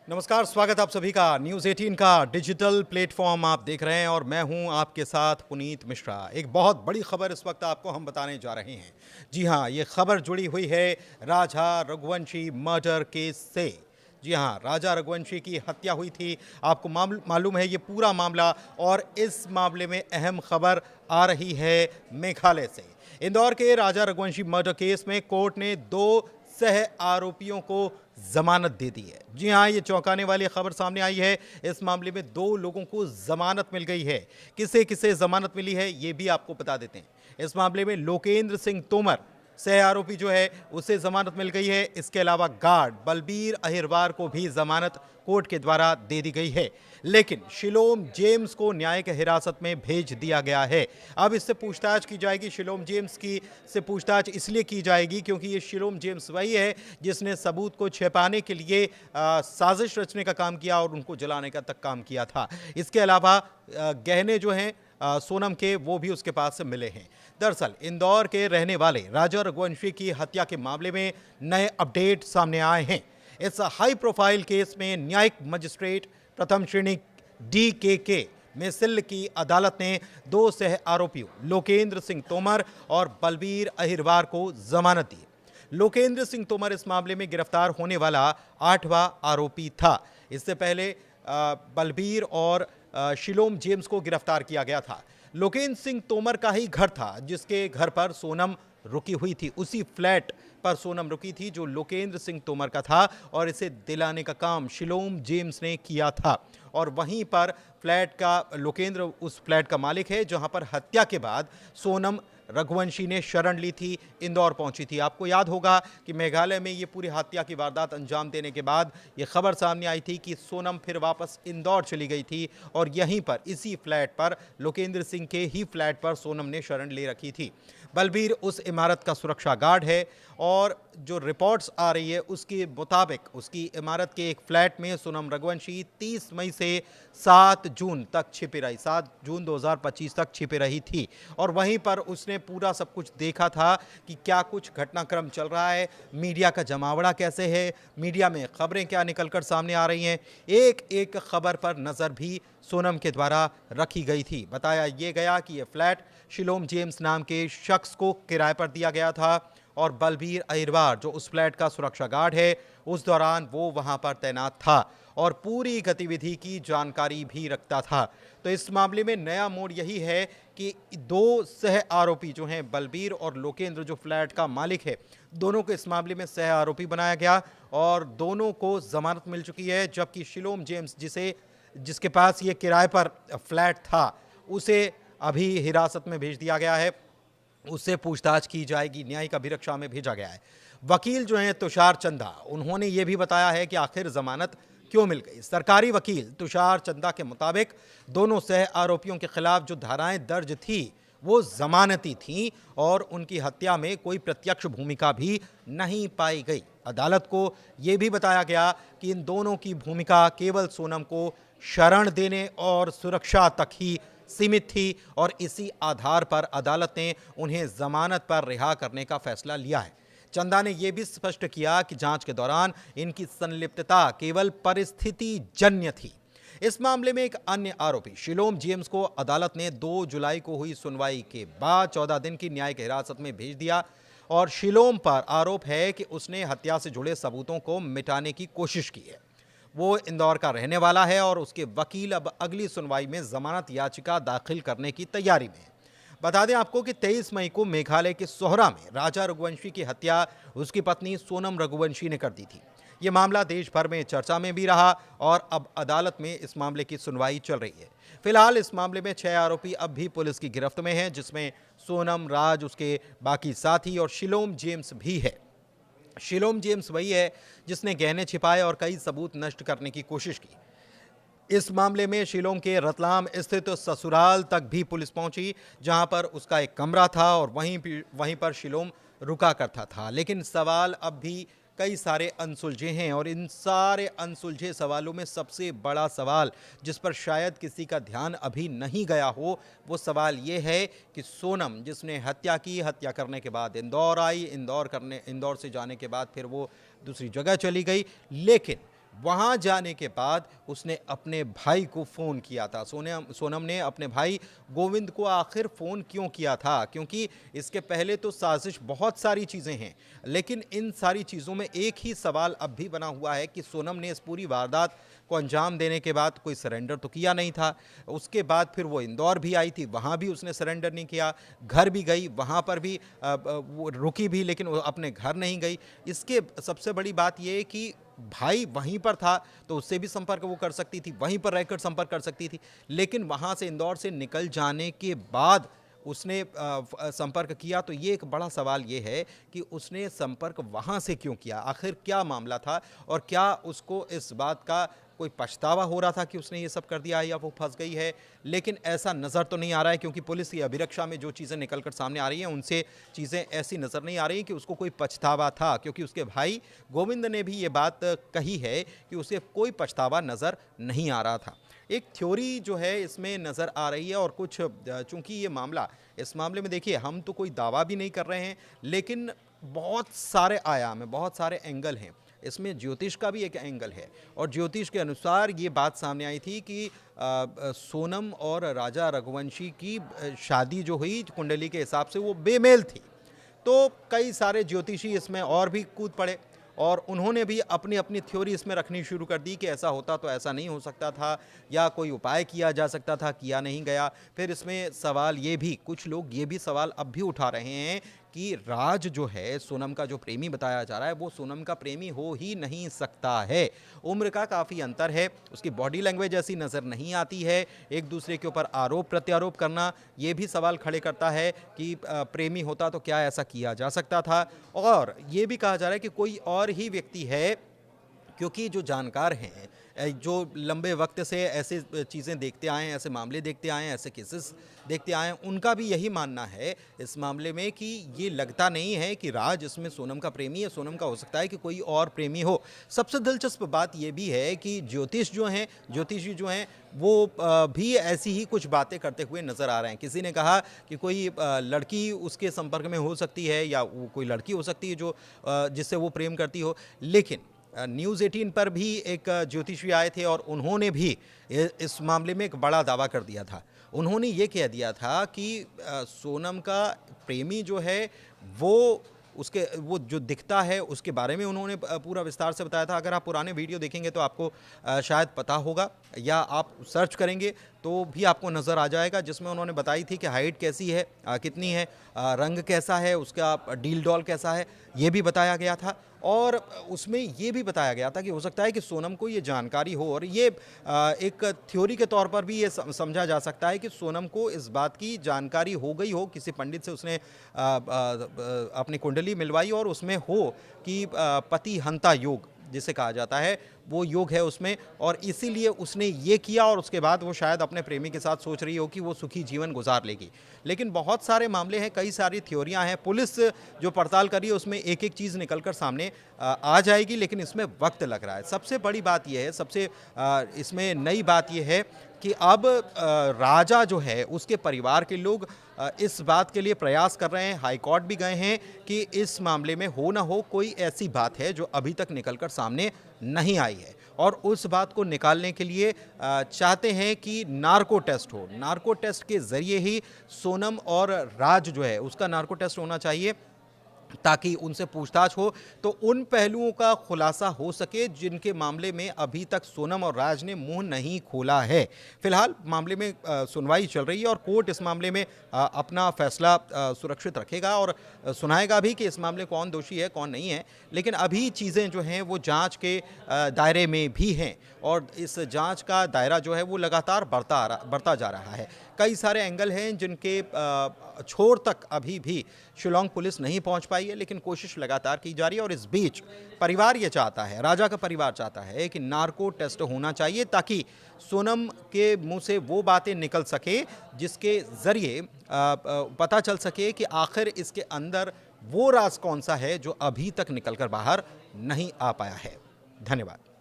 नमस्कार, स्वागत आप सभी का न्यूज़ 18 का डिजिटल प्लेटफॉर्म आप देख रहे हैं और मैं हूं आपके साथ पुनीत मिश्रा। एक बहुत बड़ी खबर इस वक्त आपको हम बताने जा रहे हैं। जी हां, ये खबर जुड़ी हुई है राजा रघुवंशी मर्डर केस से। जी हां, राजा रघुवंशी की हत्या हुई थी। आपको मालूम है ये पूरा मामला, और इस मामले में अहम खबर आ रही है मेघालय से। इंदौर के राजा रघुवंशी मर्डर केस में कोर्ट ने 2 सह आरोपियों को जमानत दे दी है। जी हां, ये चौंकाने वाली खबर सामने आई है। इस मामले में 2 लोगों को जमानत मिल गई है। किसे किसे जमानत मिली है ये भी आपको बता देते हैं। इस मामले में लोकेंद्र सिंह तोमर सह आरोपी जो है उसे जमानत मिल गई है। इसके अलावा गार्ड बलबीर अहिरवार को भी जमानत कोर्ट के द्वारा दे दी गई है। लेकिन शिलोम जेम्स को न्यायिक हिरासत में भेज दिया गया है। अब इससे पूछताछ की जाएगी। शिलोम जेम्स की से पूछताछ इसलिए की जाएगी क्योंकि ये शिलोम जेम्स वही है जिसने सबूत को छिपाने के लिए साजिश रचने का काम किया और उनको जलाने का तक काम किया था। इसके अलावा गहने जो हैं सोनम के, वो भी उसके पास से मिले हैं। दरअसल इंदौर के रहने वाले राजा रघुवंशी की हत्या के मामले में नए अपडेट सामने आए हैं। इस हाई प्रोफाइल केस में न्यायिक मजिस्ट्रेट प्रथम श्रेणी DKK मिसिल की अदालत ने 2 सह आरोपियों लोकेंद्र सिंह तोमर और बलबीर अहिरवार को जमानत दी। लोकेंद्र सिंह तोमर इस मामले में गिरफ्तार होने वाला 8वां आरोपी था। इससे पहले बलबीर और शिलोम जेम्स को गिरफ्तार किया गया था। लोकेंद्र सिंह तोमर का ही घर था जिसके घर पर सोनम रुकी हुई थी। उसी फ्लैट पर सोनम रुकी थी जो लोकेंद्र सिंह तोमर का था, और इसे दिलाने का काम शिलोम जेम्स ने किया था। और वहीं पर फ्लैट का लोकेंद्र उस फ्लैट का मालिक है जहां पर हत्या के बाद सोनम रघुवंशी ने शरण ली थी, इंदौर पहुंची थी। आपको याद होगा कि मेघालय में ये पूरी हत्या की वारदात अंजाम देने के बाद ये खबर सामने आई थी कि सोनम फिर वापस इंदौर चली गई थी, और यहीं पर इसी फ्लैट पर लोकेंद्र सिंह के ही फ्लैट पर सोनम ने शरण ले रखी थी। बलबीर उस इमारत का सुरक्षा गार्ड है, और जो रिपोर्ट्स आ रही है उसके मुताबिक उसकी इमारत के एक फ्लैट में सोनम रघुवंशी 30 मई से 7 जून तक छिपी रही, 7 जून 2025 तक छिपी रही थी। और वहीं पर उसने पूरा सब कुछ देखा था कि क्या कुछ घटनाक्रम चल रहा है, मीडिया का जमावड़ा कैसे है, मीडिया में खबरें क्या निकलकर सामने आ रही हैं। एक एक खबर पर नज़र भी सोनम के द्वारा रखी गई थी। बताया यह गया कि यह फ्लैट शिलोम जेम्स नाम के शख्स को किराए पर दिया गया था, और बलबीर अहिरवार जो उस फ्लैट का सुरक्षा गार्ड है उस दौरान वो वहां पर तैनात था और पूरी गतिविधि की जानकारी भी रखता था। तो इस मामले में नया मोड़ यही है कि 2 सह आरोपी जो हैं बलबीर और लोकेंद्र जो फ्लैट का मालिक है, दोनों को इस मामले में सह आरोपी बनाया गया और दोनों को जमानत मिल चुकी है। जबकि शिलोम जेम्स जिसके पास ये किराए पर फ्लैट था, उसे अभी हिरासत में भेज दिया गया है। उससे पूछताछ की जाएगी, न्यायिक अभिरक्षा में भेजा गया है। वकील जो हैं तुषार चंदा, उन्होंने ये भी बताया है कि आखिर जमानत क्यों मिल गई। सरकारी वकील तुषार चंदा के मुताबिक दोनों सह आरोपियों के खिलाफ जो धाराएं दर्ज थी वो जमानती थीं, और उनकी हत्या में कोई प्रत्यक्ष भूमिका भी नहीं पाई गई। अदालत को यह भी बताया गया कि इन दोनों की भूमिका केवल सोनम को शरण देने और सुरक्षा तक ही सीमित थी, और इसी आधार पर अदालत ने उन्हें जमानत पर रिहा करने का फैसला लिया है। चंदा ने यह भी स्पष्ट किया कि जांच के दौरान इनकी संलिप्तता केवल परिस्थिति जन्य थी। इस मामले में एक अन्य आरोपी शिलोम जेम्स को अदालत ने 2 जुलाई को हुई सुनवाई के बाद 14 दिन की न्यायिक हिरासत में भेज दिया, और शिलोम पर आरोप है कि उसने हत्या से जुड़े सबूतों को मिटाने की कोशिश की है। वो इंदौर का रहने वाला है और उसके वकील अब अगली सुनवाई में जमानत याचिका दाखिल करने की तैयारी में है। बता दें आपको कि 23 मई को मेघालय के सोहरा में राजा रघुवंशी की हत्या उसकी पत्नी सोनम रघुवंशी ने कर दी थी। ये मामला देश भर में चर्चा में भी रहा, और अब अदालत में इस मामले की सुनवाई चल रही है। फिलहाल इस मामले में 6 आरोपी अब भी पुलिस की गिरफ्त में हैं, जिसमें सोनम, राज, उसके बाकी साथी और शिलोम जेम्स भी है। शिलोम जेम्स वही है जिसने गहने छिपाए और कई सबूत नष्ट करने की कोशिश की। इस मामले में शिलोम के रतलाम स्थित ससुराल तक भी पुलिस पहुंची, जहां पर उसका एक कमरा था और वहीं पर शिलोम रुका करता था। लेकिन सवाल अब भी कई सारे अनसुलझे हैं, और इन सारे अनसुलझे सवालों में सबसे बड़ा सवाल जिस पर शायद किसी का ध्यान अभी नहीं गया हो, वो सवाल ये है कि सोनम जिसने हत्या की, हत्या करने के बाद इंदौर आई, इंदौर से जाने के बाद फिर वो दूसरी जगह चली गई, लेकिन वहाँ जाने के बाद उसने अपने भाई को फ़ोन किया था। सोनम ने अपने भाई गोविंद को आखिर फ़ोन क्यों किया था? क्योंकि इसके पहले तो साज़िश बहुत सारी चीज़ें हैं, लेकिन इन सारी चीज़ों में एक ही सवाल अब भी बना हुआ है कि सोनम ने इस पूरी वारदात को अंजाम देने के बाद कोई सरेंडर तो किया नहीं था। उसके बाद फिर वो इंदौर भी आई थी, वहाँ भी उसने सरेंडर नहीं किया। घर भी गई, वहाँ पर भी वो रुकी भी, लेकिन वो अपने घर नहीं गई। इसके सबसे बड़ी बात ये है कि भाई वहीं पर था तो उससे भी संपर्क वो कर सकती थी, वहीं पर रहकर संपर्क कर सकती थी, लेकिन वहाँ से इंदौर से निकल जाने के बाद उसने संपर्क किया। तो ये एक बड़ा सवाल ये है कि उसने संपर्क वहाँ से क्यों किया? आखिर क्या मामला था और क्या उसको इस बात का कोई पछतावा हो रहा था कि उसने ये सब कर दिया है या वो फंस गई है? लेकिन ऐसा नज़र तो नहीं आ रहा है, क्योंकि पुलिस की अभिरक्षा में जो चीज़ें निकल कर सामने आ रही हैं उनसे चीज़ें ऐसी नज़र नहीं आ रही कि उसको कोई पछतावा था, क्योंकि उसके भाई गोविंद ने भी ये बात कही है कि उसे कोई पछतावा नज़र नहीं आ रहा था। एक थ्योरी जो है इसमें नज़र आ रही है और कुछ चूँकि ये मामला, इस मामले में देखिए हम तो कोई दावा भी नहीं कर रहे हैं, लेकिन बहुत सारे आयाम हैं, बहुत सारे एंगल हैं। इसमें ज्योतिष का भी एक एंगल है और ज्योतिष के अनुसार ये बात सामने आई थी कि सोनम और राजा रघुवंशी की शादी जो हुई कुंडली के हिसाब से वो बेमेल थी। तो कई सारे ज्योतिषी इसमें और भी कूद पड़े और उन्होंने भी अपनी अपनी थ्योरी इसमें रखनी शुरू कर दी कि ऐसा होता तो ऐसा नहीं हो सकता था, या कोई उपाय किया जा सकता था, किया नहीं गया। फिर इसमें सवाल ये भी, कुछ लोग ये भी सवाल अब भी उठा रहे हैं कि राज जो है, सोनम का जो प्रेमी बताया जा रहा है, वो सोनम का प्रेमी हो ही नहीं सकता है। उम्र का काफ़ी अंतर है, उसकी बॉडी लैंग्वेज ऐसी नज़र नहीं आती है। एक दूसरे के ऊपर आरोप प्रत्यारोप करना ये भी सवाल खड़े करता है कि प्रेमी होता तो क्या ऐसा किया जा सकता था। और ये भी कहा जा रहा है कि कोई और ही व्यक्ति है, क्योंकि जो जानकार हैं, जो लंबे वक्त से ऐसे चीज़ें देखते आए हैं, ऐसे मामले देखते आए हैं, ऐसे केसेस देखते आए हैं, उनका भी यही मानना है इस मामले में कि ये लगता नहीं है कि राज इसमें सोनम का प्रेमी है। सोनम का हो सकता है कि कोई और प्रेमी हो। सबसे दिलचस्प बात ये भी है कि ज्योतिषी जो हैं वो भी ऐसी ही कुछ बातें करते हुए नज़र आ रहे हैं। किसी ने कहा कि कोई लड़की उसके संपर्क में हो सकती है, या वो कोई लड़की हो सकती है जो जिससे वो प्रेम करती हो। लेकिन न्यूज़ 18 पर भी एक ज्योतिषी आए थे और उन्होंने भी इस मामले में एक बड़ा दावा कर दिया था। उन्होंने ये कह दिया था कि सोनम का प्रेमी जो है वो जो दिखता है उसके बारे में उन्होंने पूरा विस्तार से बताया था। अगर आप पुराने वीडियो देखेंगे तो आपको शायद पता होगा, या आप सर्च करेंगे तो भी आपको नज़र आ जाएगा, जिसमें उन्होंने बताई थी कि हाइट कैसी है, कितनी है, रंग कैसा है, उसका डील डॉल कैसा है, ये भी बताया गया था। और उसमें ये भी बताया गया था कि हो सकता है कि सोनम को ये जानकारी हो, और ये एक थ्योरी के तौर पर भी ये समझा जा सकता है कि सोनम को इस बात की जानकारी हो गई हो, किसी पंडित से उसने अपनी कुंडली मिलवाई और उसमें हो कि पति हंता योग जिसे कहा जाता है, वो योग है उसमें, और इसीलिए उसने ये किया। और उसके बाद वो शायद अपने प्रेमी के साथ सोच रही हो कि वो सुखी जीवन गुजार लेगी। लेकिन बहुत सारे मामले हैं, कई सारी थ्योरियां हैं, पुलिस जो पड़ताल कर रही है उसमें एक एक चीज़ निकलकर सामने आ जाएगी, लेकिन इसमें वक्त लग रहा है। सबसे बड़ी बात यह है, इसमें नई बात यह है कि अब राजा जो है उसके परिवार के लोग इस बात के लिए प्रयास कर रहे हैं, हाई कोर्ट भी गए हैं कि इस मामले में हो ना हो कोई ऐसी बात है जो अभी तक निकलकर सामने नहीं आई है, और उस बात को निकालने के लिए चाहते हैं कि नार्को टेस्ट हो। नार्को टेस्ट के ज़रिए ही सोनम और राज जो है उसका नार्को टेस्ट होना चाहिए, ताकि उनसे पूछताछ हो तो उन पहलुओं का खुलासा हो सके जिनके मामले में अभी तक सोनम और राज ने मुंह नहीं खोला है। फिलहाल मामले में सुनवाई चल रही है और कोर्ट इस मामले में अपना फैसला सुरक्षित रखेगा और सुनाएगा भी कि इस मामले कौन दोषी है कौन नहीं है। लेकिन अभी चीज़ें जो हैं वो जांच के दायरे में भी हैं, और इस जांच का दायरा जो है वो लगातार बढ़ता जा रहा है। कई सारे एंगल हैं जिनके छोर तक अभी भी शिलोंग पुलिस नहीं पहुंच पाई है, लेकिन कोशिश लगातार की जा रही है। और इस बीच परिवार ये चाहता है, राजा का परिवार चाहता है कि नार्को टेस्ट होना चाहिए, ताकि सोनम के मुंह से वो बातें निकल सके जिसके ज़रिए पता चल सके कि आखिर इसके अंदर वो राज कौन सा है जो अभी तक निकलकर बाहर नहीं आ पाया है। धन्यवाद।